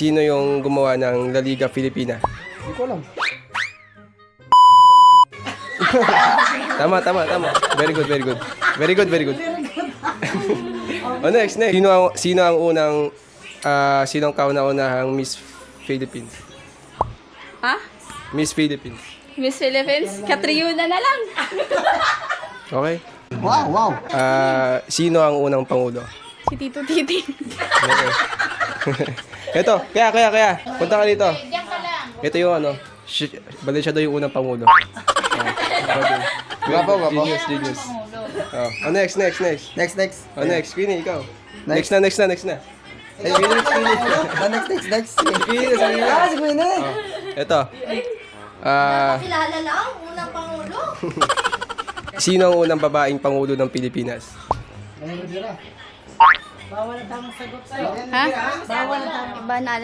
Sino yung gumawa ng La Liga Filipina? Hindi ko alam. Tama. Very good. Next. Sino ang unang sino ang kauna-unahang Miss Philippines? Ha? Miss Philippines. Miss Philippines? Catriona na lang. Okay? Wow. Sino ang unang pangulo? Si Tito Titing. Okay. Ito, kaya. Punta ka dito. Ito yung ano. Bali siya daw yung unang pangulo. Gwapo. Genius. Next. Next. Next. Queenie, ikaw. Next. Next na. Hey, next. Queenie. Si Queenie. Ito. Kilala lang, unang pangulo. Sino ang unang babaeng pangulo ng Pilipinas? Ha? Bawal na tama. Iba na